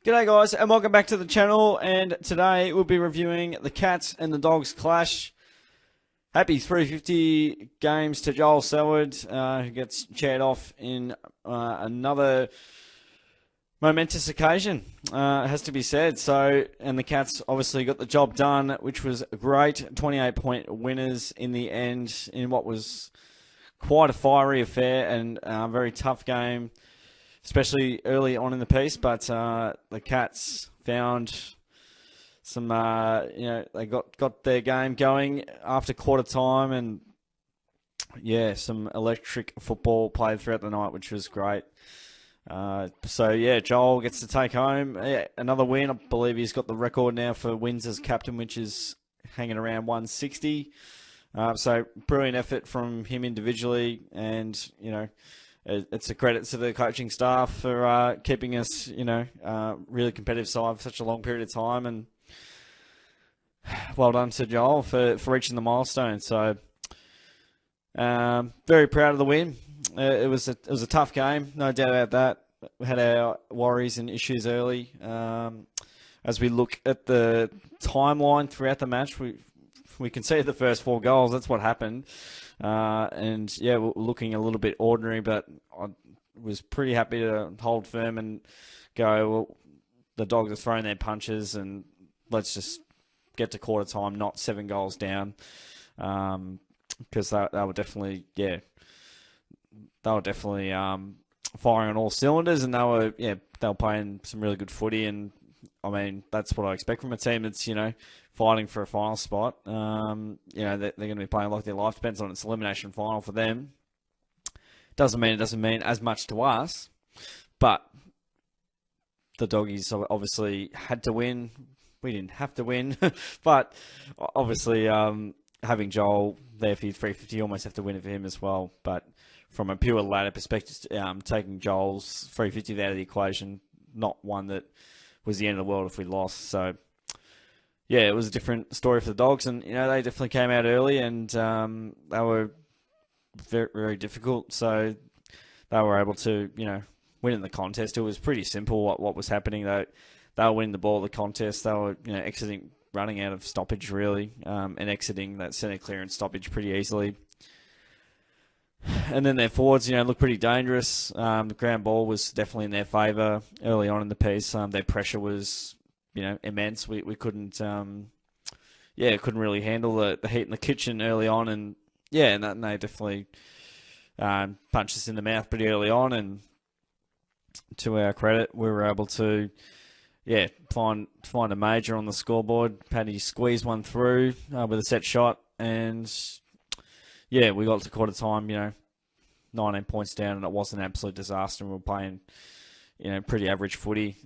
G'day guys and welcome back to the channel, and today we'll be reviewing the Cats and the Dogs clash. Happy 350 games to Joel Selwood, who gets chaired off in another momentous occasion, it has to be said. And the Cats obviously got the job done, which was great. 28-point winners in the end in what was quite a fiery affair and a very tough game, especially early on in the piece. But the Cats found some, they got their game going after quarter time, and yeah, some electric football played throughout the night, which was great. Joel gets to take home another win. I believe he's got the record now for wins as captain, which is hanging around 160. So brilliant effort from him individually, and it's a credit to the coaching staff for keeping us, really competitive side for such a long period of time, and well done to Joel for reaching the milestone. So very proud of the win. It was a tough game, no doubt about that. We had our worries and issues early. As we look at the timeline throughout the match, we can see the first 4 goals. That's what happened. We're looking a little bit ordinary, but I was pretty happy to hold firm and go, well, the Dogs are throwing their punches, and let's just get to quarter time, not 7 goals down. Because they were definitely, firing on all cylinders, and they were playing some really good footy. And I mean, that's what I expect from a team that's, fighting for a final spot. They're going to be playing like their life depends on its elimination final for them. It doesn't mean as much to us, but the Doggies obviously had to win. We didn't have to win, but obviously having Joel there for 350, you almost have to win it for him as well. But from a pure ladder perspective, taking Joel's 350 out of the equation, not one that was the end of the world if we lost. So yeah, it was a different story for the Dogs, and they definitely came out early, and they were very, very difficult. So they were able to, win in the contest. It was pretty simple what was happening. They were winning the ball of the contest. They were, running out of stoppage really, and exiting that centre clearance stoppage pretty easily. And then their forwards, looked pretty dangerous. The ground ball was definitely in their favour early on in the piece. Their pressure was, immense. We couldn't, couldn't really handle the heat in the kitchen early on, and they definitely punched us in the mouth pretty early on. And to our credit, we were able to, find a major on the scoreboard. Paddy squeezed one through with a set shot, and we got to quarter time, 19 points down, and it was an absolute disaster. And we were playing, pretty average footy.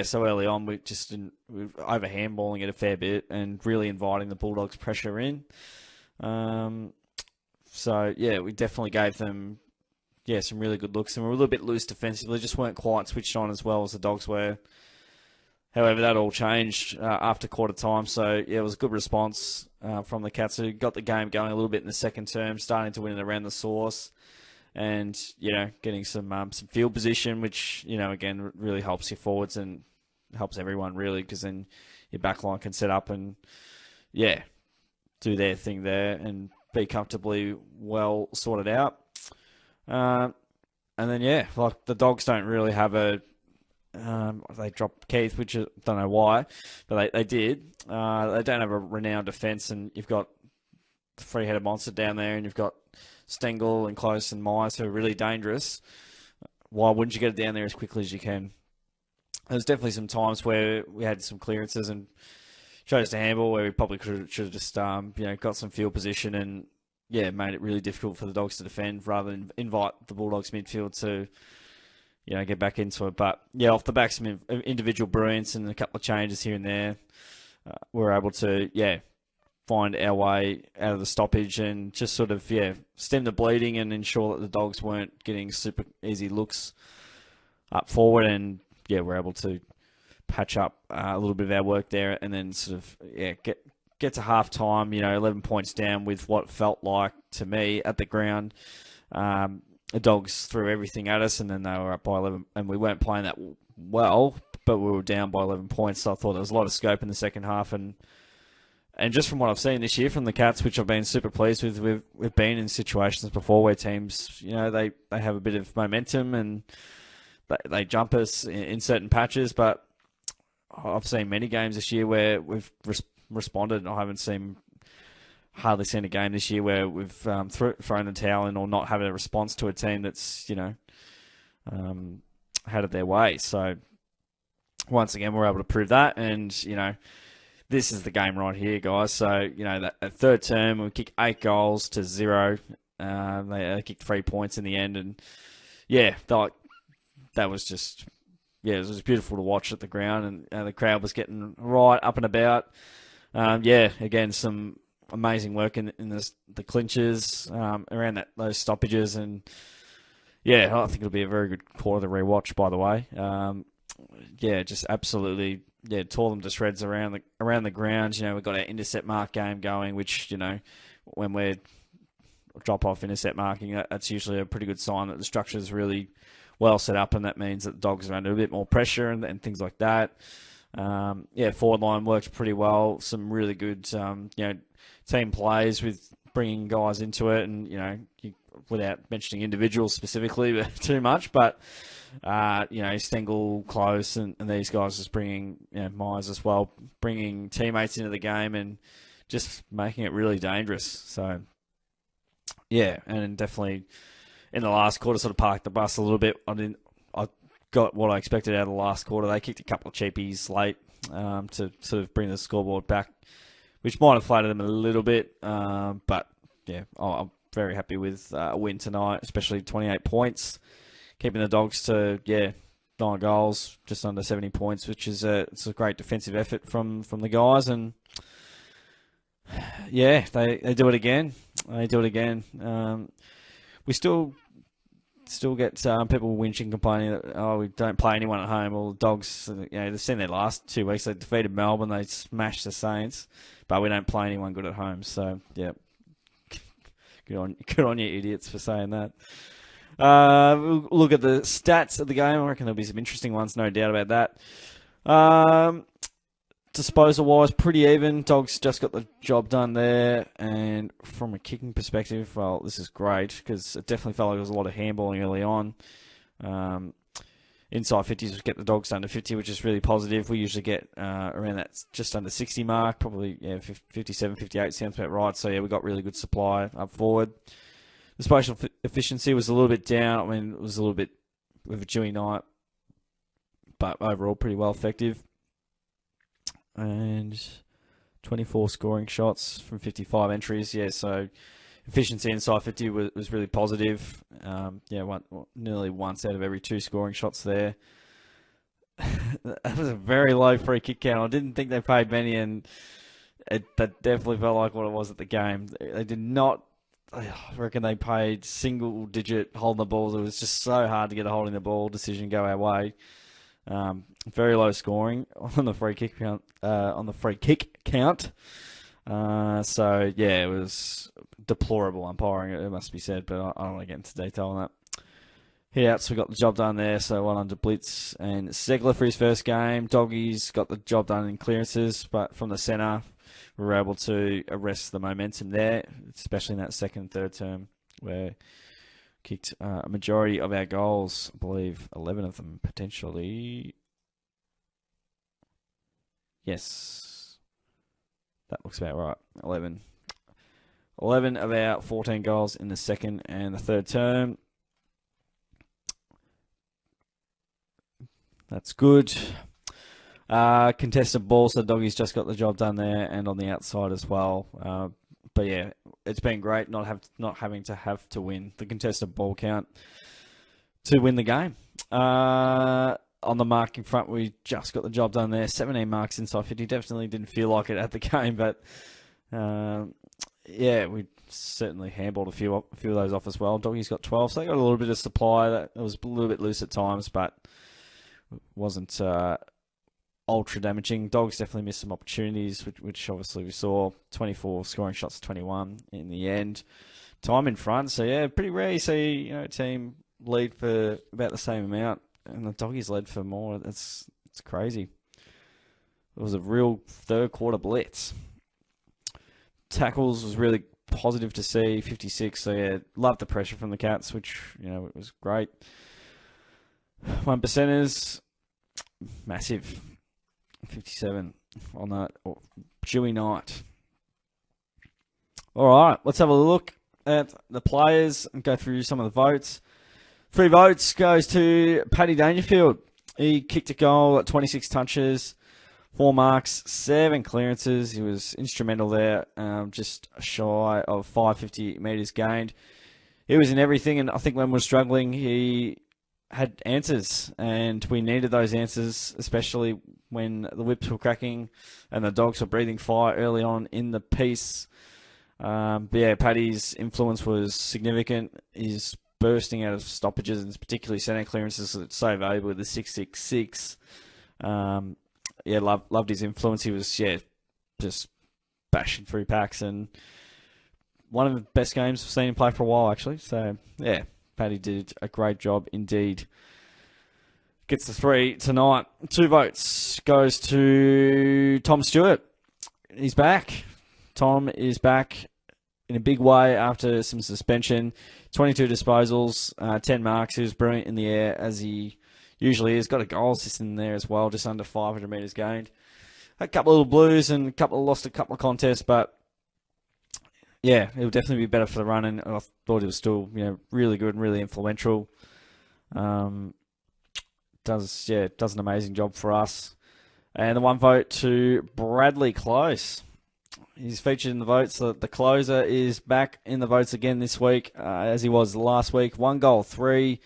So early on, we were over handballing it a fair bit and really inviting the Bulldogs' pressure in. We definitely gave them, some really good looks, and we were a little bit loose defensively, just weren't quite switched on as well as the Dogs were. However, that all changed after quarter time. So, it was a good response from the Cats, who got the game going a little bit in the second term, starting to win it around the source, and, getting some field position, which, again, really helps your forwards and helps everyone, really, because then your back line can set up and, do their thing there and be comfortably well sorted out. The Dogs don't really have they dropped Keith, which I don't know why, but they did. They don't have a renowned defence, and you've got the three-headed monster down there, and you've got Stengel and Close and Myers, who are really dangerous. Why wouldn't you get it down there as quickly as you can? There's definitely some times where we had some clearances and chose to handball where we probably should have just got some field position and made it really difficult for the Dogs to defend, rather than invite the Bulldogs midfield to get back into it. But off the back of some individual brilliance and a couple of changes here and there, we're able to find our way out of the stoppage and just sort of stem the bleeding and ensure that the Dogs weren't getting super easy looks up forward. And we're able to patch up a little bit of our work there, and then sort of get to half time, 11 points down with what felt like to me at the ground the Dogs threw everything at us, and then they were up by 11, and we weren't playing that well, but we were down by 11 points. So I thought there was a lot of scope in the second half, and just from what I've seen this year from the Cats, which I've been super pleased with, we've been in situations before where teams, they have a bit of momentum and they jump us in certain patches, but I've seen many games this year where we've responded. I haven't hardly seen a game this year where we've thrown the towel in or not having a response to a team that's, had it their way. So once again, we're able to prove that, and, this is the game right here, guys. So, that third term, we kick 8 goals to 0. They kicked 3 points in the end, and that was just, it was beautiful to watch at the ground, and the crowd was getting right up and about. Again, some amazing work in the clinches around those stoppages, and I think it'll be a very good quarter to rewatch. By the way, just absolutely, tore them to shreds around the ground. We've got our intercept mark game going, which when we're drop off intercept marking, that's usually a pretty good sign that the structure is really well set up, and that means that the Dogs are under a bit more pressure and things like that. Forward line works pretty well. Some really good, team plays with bringing guys into it, and without mentioning individuals specifically too much, but Stengel, Close, and these guys just bringing, Myers as well, bringing teammates into the game and just making it really dangerous. So, and definitely in the last quarter, sort of parked the bus a little bit. I got what I expected out of the last quarter. They kicked a couple of cheapies late to sort of bring the scoreboard back, which might have flattered them a little bit. But I'm very happy with a win tonight, especially 28 points, keeping the Dogs to 9 goals, just under 70 points, which is it's a great defensive effort from the guys, and they do it again. We still get people whinging, complaining that we don't play anyone at home. Well, the Dogs, they've seen their last 2 weeks. They defeated Melbourne, they smashed the Saints, but we don't play anyone good at home. So good on you idiots for saying that. We'll look at the stats of the game. I reckon there'll be some interesting ones, no doubt about that. Disposal-wise, pretty even. Dogs just got the job done there. And from a kicking perspective, well, this is great because it definitely felt like there was a lot of handballing early on. Inside 50s get the Dogs under 50, which is really positive. We usually get around that just under 60 mark, probably 57, 58 sounds about right. So, we got really good supply up forward. The spatial efficiency was a little bit down. I mean, it was a little bit with a dewy night, but overall pretty well effective. And 24 scoring shots from 55 entries. So efficiency inside 50 was really positive. Nearly once out of every 2 scoring shots there. That was a very low free kick count. I didn't think they paid many, and that definitely felt like what it was at the game. They did not. I reckon they paid single-digit holding the balls. It was just so hard to get a holding the ball decision go our way. Very low scoring on the free kick count. It was deplorable umpiring, it must be said, but I don't want to get into detail on that. Hit-outs, we got the job done there, so one under Blitz and Segler for his first game. Doggies got the job done in clearances, but from the centre, we were able to arrest the momentum there, especially in that second and third term, where kicked a majority of our goals, I believe 11 of them potentially. Yes, that looks about right. 11 of our 14 goals in the second and the third term. That's good. Contested ball, so the Doggies just got the job done there, and on the outside as well. It's been great not having to win the contested ball count to win the game. On the marking front, we just got the job done there. 17 marks inside 50. Definitely didn't feel like it at the game, but we certainly handballed a few of those off as well. Doggies got 12, so they got a little bit of supply. That it was a little bit loose at times, but wasn't ultra damaging. Dogs definitely missed some opportunities, which obviously we saw. 24 scoring shots to 21 in the end. Time in front, so pretty rare you see a team lead for about the same amount, and the Doggies led for more. It's It's crazy. It was a real third quarter blitz. Tackles was really positive to see, 56. So yeah, loved the pressure from the Cats, which, it was great. 1%ers, massive, 57 on that Dewey night. All right, let's have a look at the players and go through some of the votes. 3 votes goes to Paddy Dangerfield. He kicked a goal at 26 touches, 4 marks, 7 clearances. He was instrumental there, just shy of 550 metres gained. He was in everything, and I think when we were struggling, he had answers, and we needed those answers, especially when the whips were cracking and the Dogs were breathing fire early on in the piece. But yeah, Paddy's influence was significant. He's bursting out of stoppages, and particularly centre clearances, that's so valuable with the 666. Yeah, loved his influence. He was, just bashing through packs, and one of the best games I've seen him play for a while, actually. So, yeah, Paddy did a great job indeed. Gets the 3 tonight. 2 votes goes to Tom Stewart. He's back. Tom is back in a big way after some suspension. 22 disposals, 10 marks. He was brilliant in the air, as he usually is. Got a goal assist in there as well, just under 500 metres gained. A couple of little blues and lost a couple of contests, but yeah, it will definitely be better for the run, and I thought he was still, really good and really influential. Does an amazing job for us. And the 1 vote to Bradley Close. He's featured in the votes. The closer is back in the votes again this week, as he was last week. 1 goal, 3,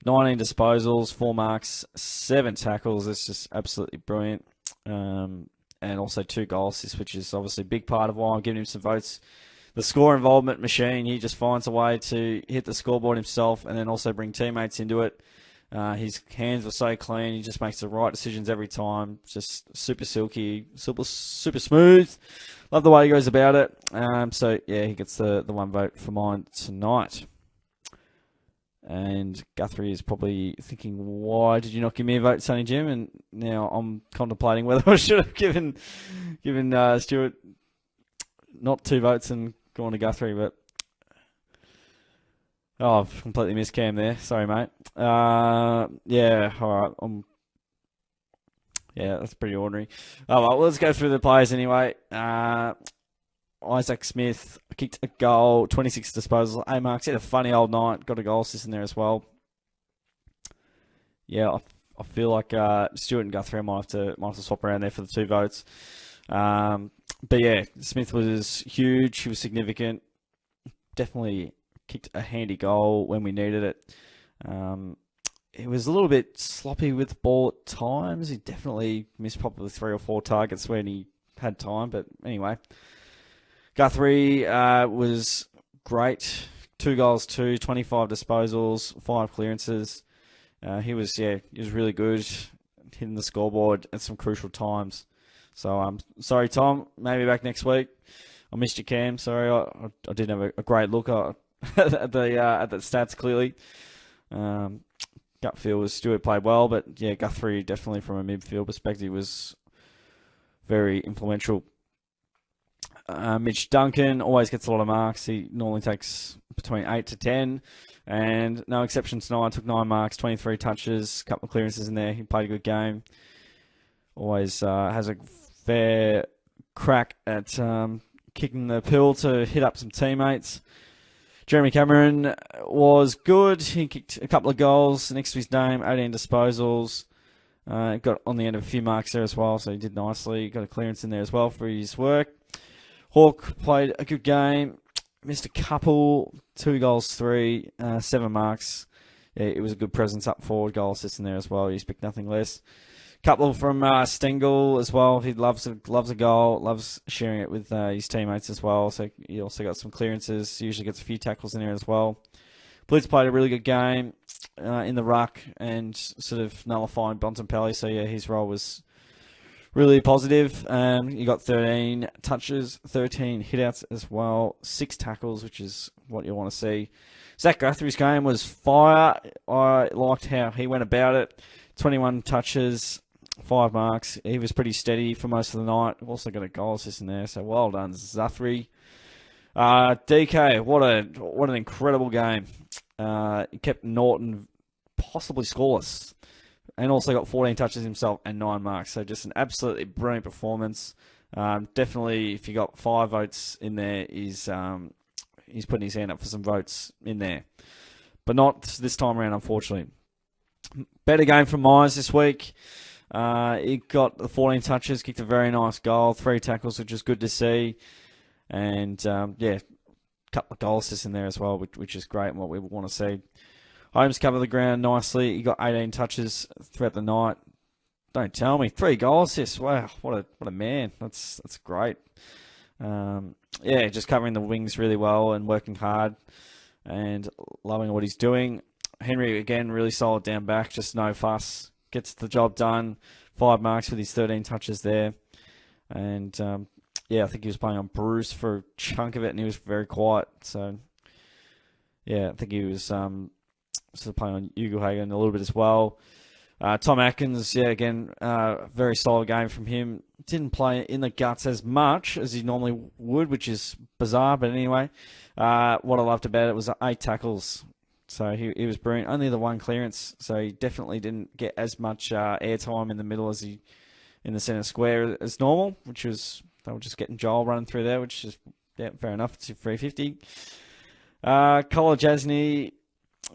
19 disposals, 4 marks, 7 tackles. That's just absolutely brilliant. And also 2 goal assists, which is obviously a big part of why I'm giving him some votes. The score involvement machine, he just finds a way to hit the scoreboard himself and then also bring teammates into it. His hands were so clean. He just makes the right decisions every time. Just super silky, super smooth. Love the way he goes about it. So, yeah, he gets the 1 vote for mine tonight. And Guthrie is probably thinking, why did you not give me a vote, Sonny Jim? And now I'm contemplating whether I should have given Stuart not 2 votes and gone to Guthrie, but I've completely missed Cam there. Sorry, mate. Yeah, all right. Yeah, that's pretty ordinary. Oh, well, let's go through the players anyway. Isaac Smith kicked a goal, 26 disposals, 8 marks. He had a funny old night. Got a goal assist in there as well. Yeah, I feel like Stuart and Guthrie might have to swap around there for the 2 votes. But yeah, Smith was huge. He was significant. Definitely kicked a handy goal when we needed it. He was a little bit sloppy with the ball at times. He definitely missed probably 3 or 4 targets when he had time. But anyway, Guthrie was great. 2 goals, 25 disposals, 5 clearances. He was really good, hitting the scoreboard at some crucial times. So sorry, Tom. Maybe back next week. I missed you, Cam. Sorry, I didn't have a great look at the stats clearly. Gut feel was Stewart played well, but yeah, Guthrie definitely from a midfield perspective was very influential. Mitch Duncan always gets a lot of marks. He normally takes between 8 to 10, and no exception tonight. Took 9 marks, 23 touches, a couple of clearances in there. He played a good game. Always has a fair crack at kicking the pill to hit up some teammates. Jeremy Cameron was good. He kicked a couple of goals next to his name, 18 disposals. Got on the end of a few marks there as well, so he did nicely. Got a clearance in there as well for his work. Hawk played a good game. Missed a couple, 2 goals, 3, 7 marks. Yeah, it was a good presence up forward. Goal assist in there as well. He expect nothing less. Couple from Stengel as well. He loves a goal, loves sharing it with his teammates as well. So he also got some clearances. Usually gets a few tackles in there as well. Blitz played a really good game in the ruck and sort of nullifying Bontempelli. So yeah, his role was really positive. He got 13 touches, 13 hitouts as well, 6 tackles, which is what you want to see. Zach Guthrie's game was fire. I liked how he went about it. 21 touches, 5 marks. He was pretty steady for most of the night. Also got a goal assist in there, so well done, Zathri. DK, what an incredible game. He kept Norton possibly scoreless, and also got 14 touches himself and 9 marks. So just an absolutely brilliant performance. Definitely, if you got 5 votes in there, he's putting his hand up for some votes in there. But not this time around, unfortunately. Better game from Myers this week. He got the 14 touches, kicked a very nice goal, 3 tackles, which is good to see. And, a couple of goal assists in there as well, which is great and what we want to see. Holmes covered the ground nicely. He got 18 touches throughout the night. Don't tell me. 3 goal assists. Wow, what a man. That's great. Just covering the wings really well and working hard and loving what he's doing. Henry, again, really solid down back. Just no fuss. Gets the job done. 5 marks with his 13 touches there. And, I think he was playing on Bruce for a chunk of it, and he was very quiet. So, I think he was sort of playing on Ugelhagen a little bit as well. Tom Atkins, again, very solid game from him. Didn't play in the guts as much as he normally would, which is bizarre. But anyway, what I loved about it was 8 tackles. So he was brilliant. Only the 1 clearance, so he definitely didn't get as much airtime in the middle as he in the centre square as normal, which was they were just getting Joel running through there, which is fair enough. It's 350. Collar Jasny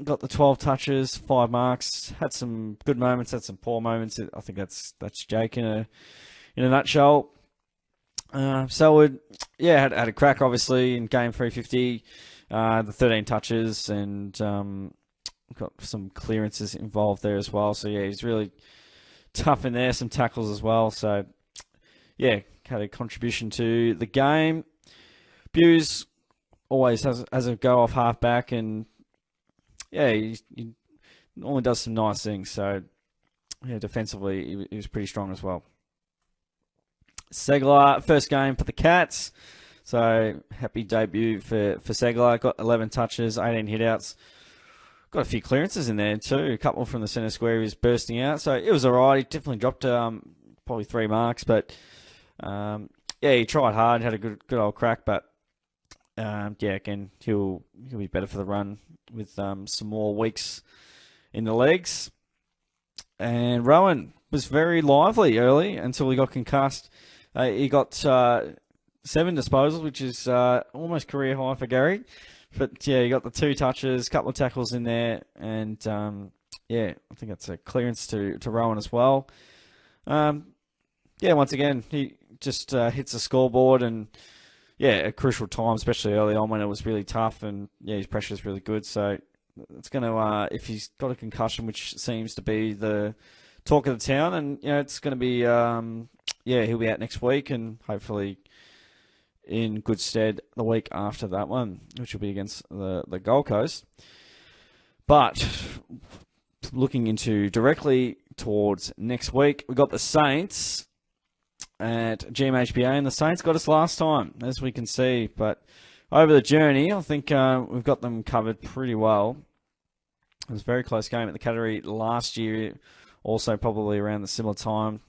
got the 12 touches, 5 marks. Had some good moments, had some poor moments. I think that's Jake in a nutshell. Selwood, had a crack obviously in game 350. The 13 touches and got some clearances involved there as well. So, he's really tough in there. Some tackles as well. So, had a contribution to the game. Buse always has a go off half back and, he normally does some nice things. So, defensively, he was pretty strong as well. Segler, first game for the Cats. So, happy debut for Segler. Got 11 touches, 18 hitouts. Got a few clearances in there too. A couple from the centre square he was bursting out. So, it was all right. He definitely dropped probably 3 marks. But, he tried hard. Had a good old crack. But, again, he'll be better for the run with some more weeks in the legs. And Rowan was very lively early until he got concussed. He got 7 disposals, which is almost career high for Gary. But, he got the 2 touches, couple of tackles in there. And, I think that's a clearance to Rowan as well. Once again, he just hits the scoreboard and, a crucial time, especially early on when it was really tough. And, his pressure is really good. So, it's going to, if he's got a concussion, which seems to be the talk of the town, and, it's going to be, he'll be out next week and hopefully in good stead the week after that one, which will be against the Gold Coast. But looking into directly towards next week, we've got the Saints at GMHBA, and the Saints got us last time, as we can see. But over the journey, I think we've got them covered pretty well. It was a very close game at the category last year, also probably around the similar time.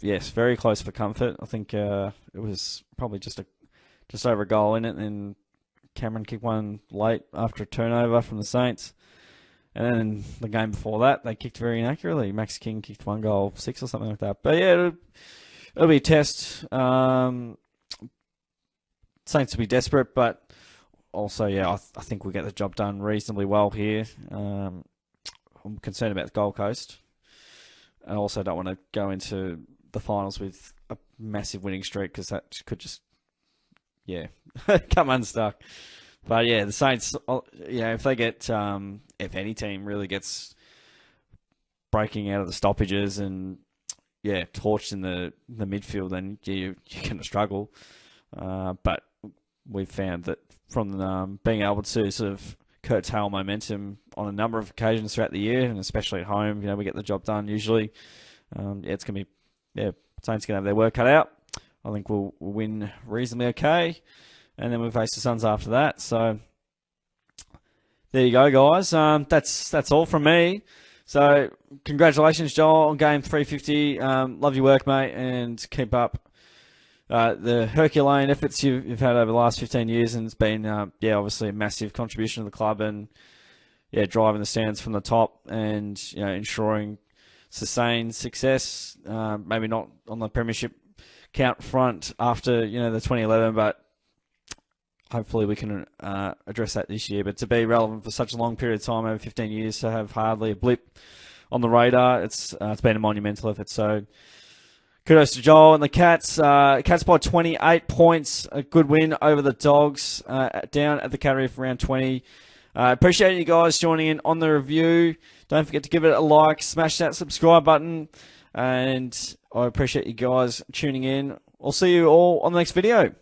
Yes, very close for comfort. I think it was probably just over a goal in it, and Cameron kicked one late after a turnover from the Saints. And then the game before that, they kicked very inaccurately. Max King kicked 1 goal 6 or something like that. But it'll be a test. Saints will be desperate, but also, I think we'll get the job done reasonably well here. I'm concerned about the Gold Coast. I also don't want to go into the finals with a massive winning streak because that could just, come unstuck. But the Saints, if they get, if any team really gets breaking out of the stoppages and, torched in the midfield, then you're going to struggle. But we've found that from being able to sort of curtail momentum on a number of occasions throughout the year, and especially at home, we get the job done usually. It's going to be, Saints going to have their work cut out. I think we'll win reasonably okay. And then we face the Suns after that. So there you go, guys. That's all from me. So, congratulations, Joel, on game 350. Love your work, mate, and keep up the Herculean efforts you've had over the last 15 years. And it's been, obviously a massive contribution to the club and, driving the stands from the top and, ensuring sustained success. Maybe not on the premiership count front after, the 2011, but hopefully we can address that this year. But to be relevant for such a long period of time, over 15 years, to have hardly a blip on the radar, it's been a monumental effort. So kudos to Joel and the Cats. Cats by 28 points. A good win over the Dogs down at the Cattery for round 20. Appreciate you guys joining in on the review. Don't forget to give it a like, smash that subscribe button, and I appreciate you guys tuning in. I'll see you all on the next video.